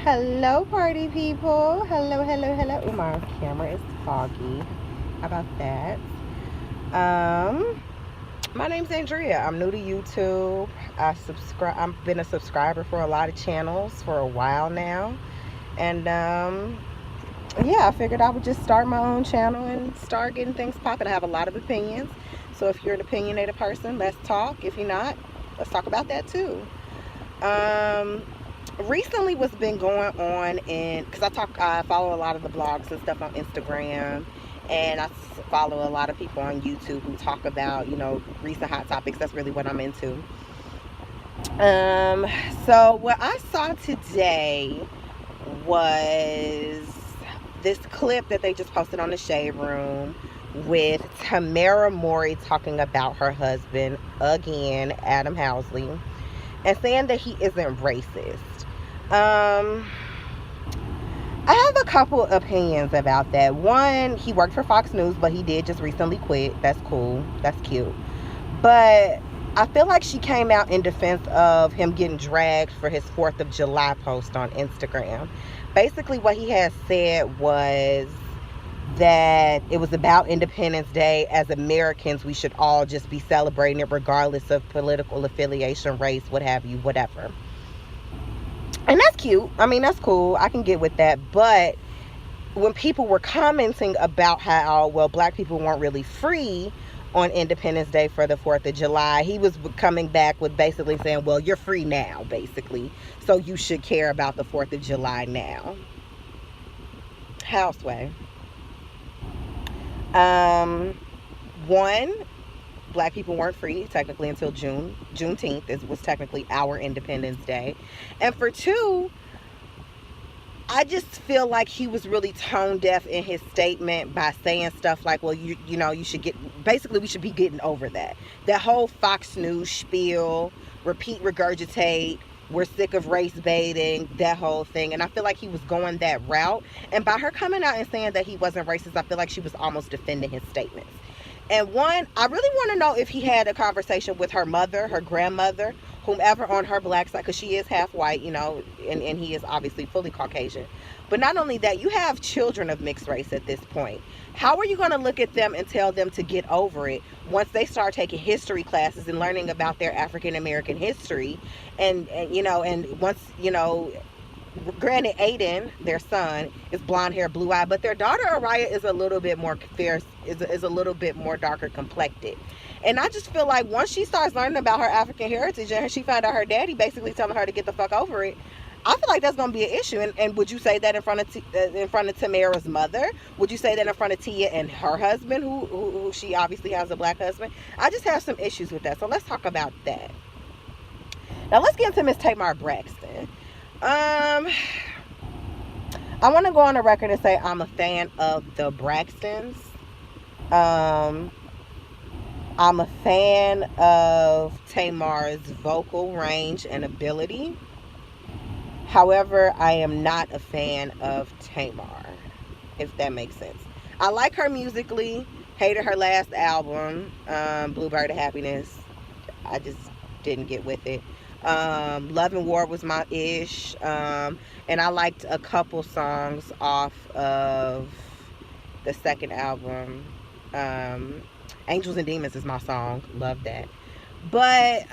Hello, party people. Hello, hello, hello. Oh, my camera is foggy. How about that? Um, my name's Andrea. I'm new to YouTube. I've been a subscriber for a lot of channels for a while now, and yeah, I figured I would just start my own channel and start getting things popping. I have a lot of opinions, so if you're an opinionated person, let's talk. If you're not, let's talk about that too. Um, Recently, what's been going on in because I follow a lot of the blogs and stuff on Instagram, and I follow a lot of people on YouTube who talk about recent hot topics. That's really what I'm into. Um, so what I saw today was this clip that they just posted on the Shade Room with Tamera Maury talking about her husband again, Adam Housley, and saying that he isn't racist. Um, I have a couple opinions about that. One, he worked for Fox News, but he did just recently quit. That's cool. That's cute. But I feel like she came out in defense of him getting dragged for his 4th of July post on Instagram. Basically, what he had said was that it was about Independence Day. As Americans, we should all just be celebrating it regardless of political affiliation, race, what have you, whatever. And that's cute. I mean, that's cool. I can get with that. But when people were commenting about how, well, black people weren't really free on Independence Day for the 4th of July, he was coming back with basically saying, well, you're free now, basically. So you should care about the 4th of July now. Houseway. One, black people weren't free technically until Juneteenth. It was technically our Independence Day. And for two, I just feel like he was really tone deaf in his statement by saying stuff like, well, you should basically we should be getting over that. That whole Fox News spiel, repeat, regurgitate, we're sick of race baiting, that whole thing. And I feel like he was going that route. And by her coming out and saying that he wasn't racist, I feel like she was almost defending his statements. And one, I really want to know if he had a conversation with her mother, her grandmother, whomever on her black side, because she is half white, and he is obviously fully Caucasian. But not only that, you have children of mixed race at this point. How are you going to look at them and tell them to get over it once they start taking history classes and learning about their African American history? And once, granted, Aiden, their son, is blonde hair, blue eye, but their daughter Araya is a little bit more fierce, is a little bit more darker complected. And I just feel like once she starts learning about her African heritage and she found out her daddy basically telling her to get the fuck over it, I feel like that's going to be an issue. And would you say that in front of Tamara's mother? Would you say that in front of Tia and her husband, who she obviously has a black husband? I just have some issues with that. So let's talk about that. Now let's get into Miss Tamar Braxton. I want to go on the record and say I'm a fan of the Braxtons. I'm a fan of Tamar's vocal range and ability. However, I am not a fan of Tamar, if that makes sense. I like her musically. Hated her last album, Bluebird of Happiness. I just didn't get with it. Love and War was my ish. And I liked a couple songs off of the second album. Angels and Demons is my song. Love that. But,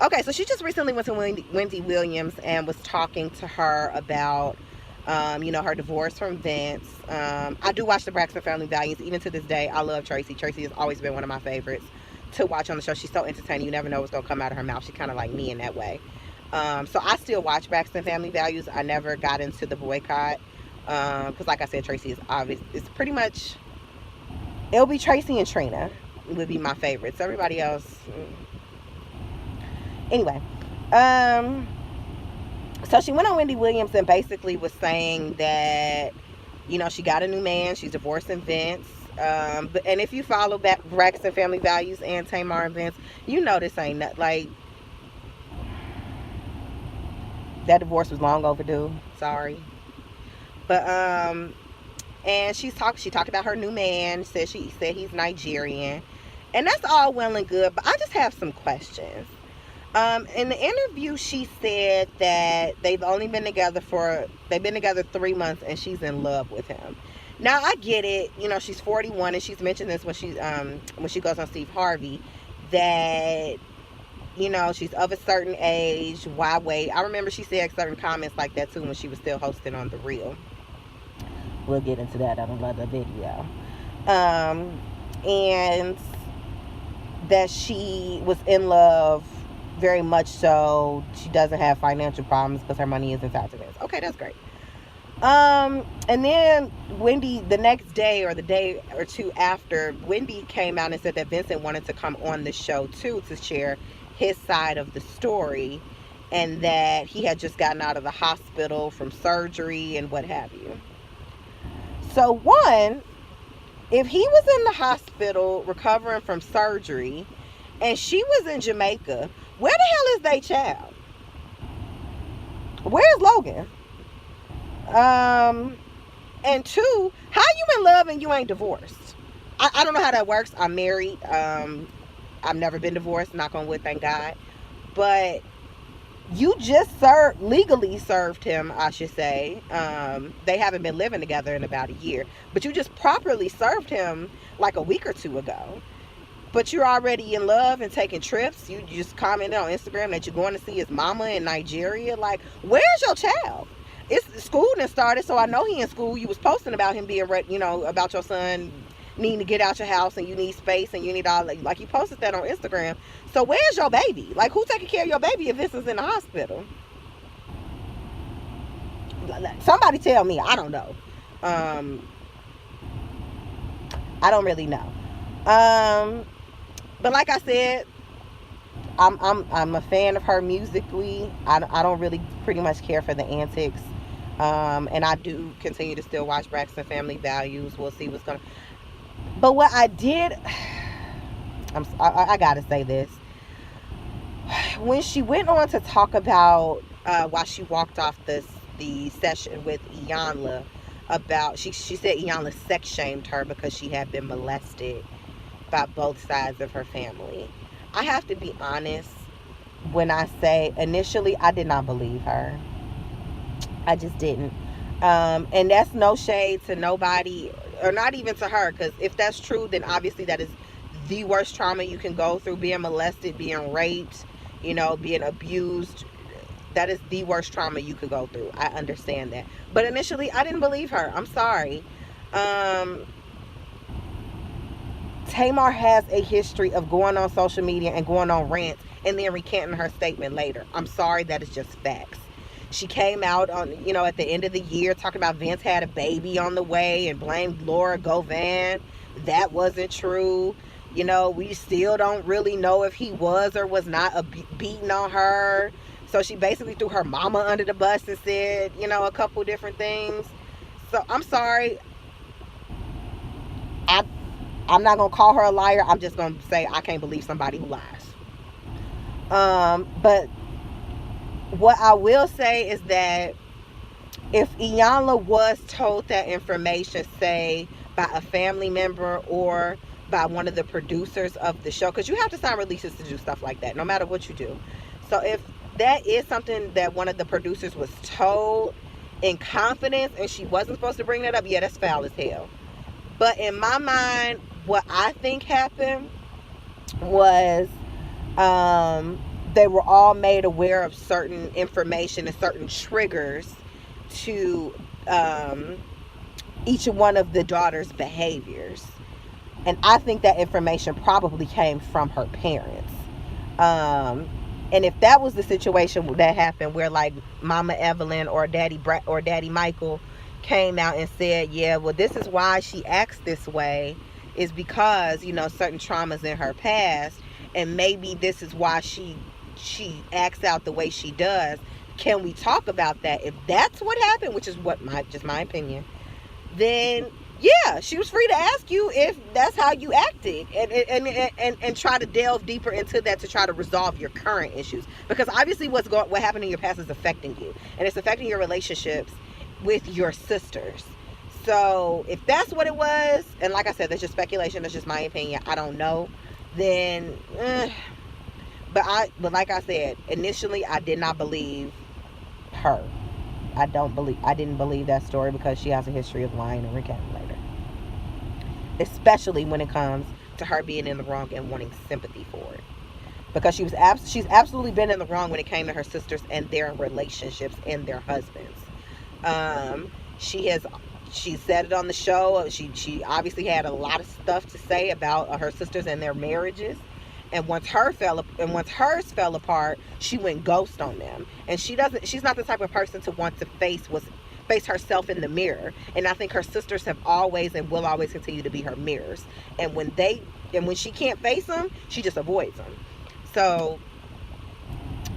okay, so she just recently went to Wendy Williams and was talking to her about, her divorce from Vince. I do watch the Braxton Family Values. Even to this day, I love Tracy. Tracy has always been one of my favorites to watch on the show. She's so entertaining. You never know what's going to come out of her mouth. She's kind of like me in that way. So I still watch Braxton Family Values. I never got into the boycott. Because like I said, Tracy is obvious. It's pretty much, it'll be Tracy and Trina would be my favorites. Everybody else. Anyway. So she went on Wendy Williams and basically was saying that, she got a new man. She's divorcing Vince. And if you follow back Braxton Family Values and Tamar and Vince, this ain't not, like, that divorce was long overdue. Sorry. But and she talked about her new man. She said he's Nigerian, and that's all well and good. But I just have some questions. In the interview, she said that they've been together 3 months, and she's in love with him. Now I get it. You know, she's 41, and she's mentioned this when she goes on Steve Harvey, that she's of a certain age. Why wait? I remember she said certain comments like that too when she was still hosting on The Real. We'll get into that on another video. And that she was in love very much so. She doesn't have financial problems because her money isn't tied to this. Okay, that's great. And then Wendy, the next day or the day or two after, Wendy came out and said that Vincent wanted to come on the show too to share his side of the story, and that he had just gotten out of the hospital from surgery and what have you. So one, if he was in the hospital recovering from surgery and she was in Jamaica, where the hell is they child? Where's Logan? And two, how you in love and you ain't divorced? I don't know how that works. I'm married. I've never been divorced, knock on wood, thank God. But you just legally served him, I should say. They haven't been living together in about a year. But you just properly served him like a week or two ago. But you're already in love and taking trips. You just commented on Instagram that you're going to see his mama in Nigeria. Like, where's your child? It's school that started, so I know he in school. You was posting about him being, about your son needing to get out your house and you need space and you need all, like you posted that on Instagram. So where's your baby? Like, who's taking care of your baby if this is in the hospital? Somebody tell me. I don't know. I don't really know. But like I said, I'm a fan of her musically. I don't really pretty much care for the antics. And I do continue to still watch Braxton Family Values. We'll see what's gonna. But what I did, I gotta say this. When she went on to talk about while she walked off the session with Iyanla, about she said Iyanla sex shamed her because she had been molested by both sides of her family. I have to be honest when I say initially I did not believe her. I just didn't. And that's no shade to nobody, or not even to her, because if that's true, then obviously that is the worst trauma you can go through. Being molested, being raped, being abused, that is the worst trauma you could go through. I understand that. But initially, I didn't believe her. I'm sorry. Tamar has a history of going on social media and going on rants and then recanting her statement later. I'm sorry, that is just facts. She came out on, at the end of the year talking about Vince had a baby on the way and blamed Laura Govan. That wasn't true. We still don't really know if he was or was not beating on her. So she basically threw her mama under the bus and said, a couple different things. So I'm sorry. I'm not going to call her a liar. I'm just going to say I can't believe somebody who lies. But what I will say is that if Iyanla was told that information, say, by a family member or by one of the producers of the show, because you have to sign releases to do stuff like that, no matter what you do. So if that is something that one of the producers was told in confidence and she wasn't supposed to bring that up, yeah, that's foul as hell. But in my mind, what I think happened was they were all made aware of certain information and certain triggers to each one of the daughter's behaviors. And I think that information probably came from her parents. And if that was the situation that happened where like Mama Evelyn or Daddy Michael came out and said, yeah, well, this is why she acts this way, is because, certain traumas in her past, and maybe this is why she acts out the way she does. Can we talk about that? If that's what happened, which is just my opinion, then yeah, she was free to ask you if that's how you acted, and try to delve deeper into that to try to resolve your current issues, because obviously what happened in your past is affecting you, and it's affecting your relationships with your sisters. So if that's what it was, and like I said, that's just speculation, that's just my opinion, I don't know, then But like I said, initially I did not believe her. I didn't believe that story because she has a history of lying and recanting later. Especially when it comes to her being in the wrong and wanting sympathy for it. Because she's absolutely been in the wrong when it came to her sisters and their relationships and their husbands. Um, she has she said it on the show. She obviously had a lot of stuff to say about her sisters and their marriages. And once hers fell apart, she went ghost on them. And she's not the type of person to want to face herself in the mirror. And I think her sisters have always and will always continue to be her mirrors. And when she can't face them, she just avoids them. So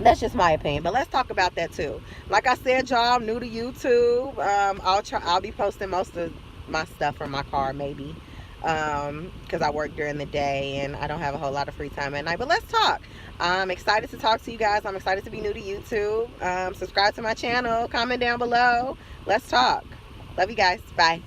that's just my opinion, but let's talk about that too. Like I said, y'all, I'm new to YouTube. I'll be posting most of my stuff from my car, maybe, because I work during the day and I don't have a whole lot of free time at night. But let's talk. I'm excited to talk to you guys. I'm excited to be new to YouTube. Subscribe to my channel. Comment down below. Let's talk. Love you guys. Bye.